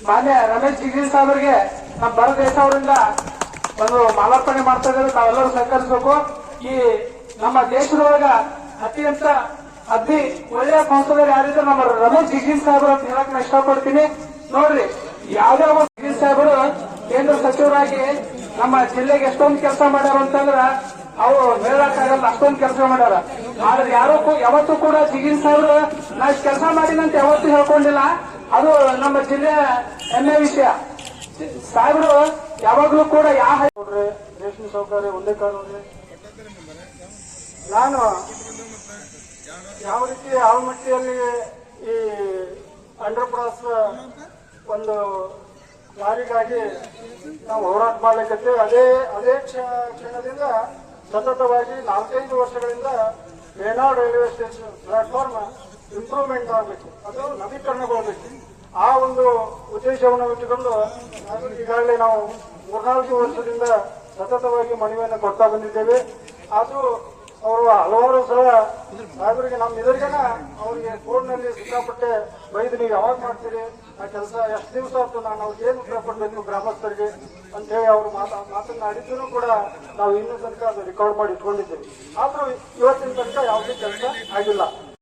ಮಾನ್ಯ ರಮೇಶ್ ಜಿಗಜಿ ಸಾಹೇಬರಿಗೆ ನಮ್ಮ ಭಾರತ ದೇಶ ಅವರಿಂದ ಒಂದು ಮಾಲಾರ್ಪಣೆ ಮಾಡ್ತಾ ಇದ್ದಾರೆ. ನಾವೆಲ್ಲರೂ ಸಹಕರಿಸಬೇಕು. ಈ ನಮ್ಮ ದೇಶದೊಳಗ ಅತ್ಯಂತ ಒಳ್ಳೆಯ ಸಂಸದರು ಯಾರಿದ್ರು ನಮ್ಮ ರಮೇಶ್ ಜಿಗಜಿ ಸಾಹೇಬರು ಅಂತ ಹೇಳಕ್ ನಾನು ಇಷ್ಟಪಡ್ತೀನಿ. ನೋಡ್ರಿ, ಯಾವ್ದೇ ಒಬ್ಬ ಜಿಗಜಿ ಸಾಹೇಬರು ಕೇಂದ್ರ ಸಚಿವರಾಗಿ ನಮ್ಮ ಜಿಲ್ಲೆಗೆ ಎಷ್ಟೊಂದು ಕೆಲಸ ಮಾಡ್ಯಾರ ಅಂತಂದ್ರ ಅವು ಹೇಳಕ್ಕಾಗಲ್ಲ, ಅಷ್ಟೊಂದು ಕೆಲಸ ಮಾಡ್ಯಾರ. ಆದ್ರೆ ಯಾವತ್ತೂ ಕೂಡ ಜಿಗಜಿ ಸಾಹೇಬರು ನಾ ಕೆಲಸ ಮಾಡಿನಂತ ಯಾವತ್ತೂ ಹೇಳ್ಕೊಂಡಿಲ್ಲ. ಅದು ನಮ್ಮ ಜಿಲ್ಲೆಯ ಹೆಮ್ಮೆ ವಿಷಯ. ಸಾಹೇಬರು ಯಾವಾಗ್ಲೂ ಕೂಡ ರೇಷ್ಮೆ ಸೌಕರ್ಯ ಒಂದೇ ಕಾನೂನು. ನಾನು ಯಾವ ರೀತಿ ಆಲ್ಮಟ್ಟಿಯಲ್ಲಿ ಈ ಅಂಡರ್ ಪಾಸ್ ಒಂದು ದಾರಿಗಾಗಿ ನಾವು ಹೋರಾಟ ಮಾಡ್ಲಿಕ್ಕೆ ಅದೇ ಕ್ಷಣದಿಂದ ಸತತವಾಗಿ 4-5 ವರ್ಷಗಳಿಂದ ಬೇನಾಡ್ ರೈಲ್ವೆ ಸ್ಟೇಷನ್ ಪ್ಲಾಟ್ಫಾರ್ಮ್ ಇಂಪ್ರೂವ್ಮೆಂಟ್ ಆಗಬೇಕು, ಅದು ನವೀಕರಣಗೊಳ್ಳಬೇಕು. ಆ ಒಂದು ಉದ್ದೇಶವನ್ನು ಇಟ್ಟುಕೊಂಡು ಈಗಾಗಲೇ ನಾವು 3-4 ವರ್ಷದಿಂದ ಸತತವಾಗಿ ಮನವಿಯನ್ನು ಕೊಡ್ತಾ ಬಂದಿದ್ದೇವೆ. ಆದರೂ ಅವರು ಹಲವಾರು ಸಲ ಸಾಹೇಬರಿಗೆ ನಮ್ಮ ಎದುರಿಗೆನ ಅವರಿಗೆ ಫೋನ್ನಲ್ಲಿ ಸಿಕ್ಕಾಪಟ್ಟೆ ಬೈದು, ನೀವು ಯಾವಾಗ ಮಾಡ್ತೀರಿ ಆ ಕೆಲಸ, ಎಷ್ಟು ದಿವಸ ಆಯ್ತು, ನಾನು ಅವ್ರಿಗೆ ಏನು ಉತ್ತರ ಕೊಡಬೇಕು ಗ್ರಾಮಸ್ಥರಿಗೆ ಅಂತ ಹೇಳಿ ಅವರು ಮಾತನಾಡಿದ್ರು ಕೂಡ ನಾವು ಇನ್ನೂ ತನಕ ಅದು ರೆಕಾರ್ಡ್ ಮಾಡಿ ಇಟ್ಕೊಂಡಿದ್ದೇವೆ. ಆದರೂ ಇವತ್ತಿನ ತನಕ ಯಾವುದೇ ಕೆಲಸ ಆಗಿಲ್ಲ.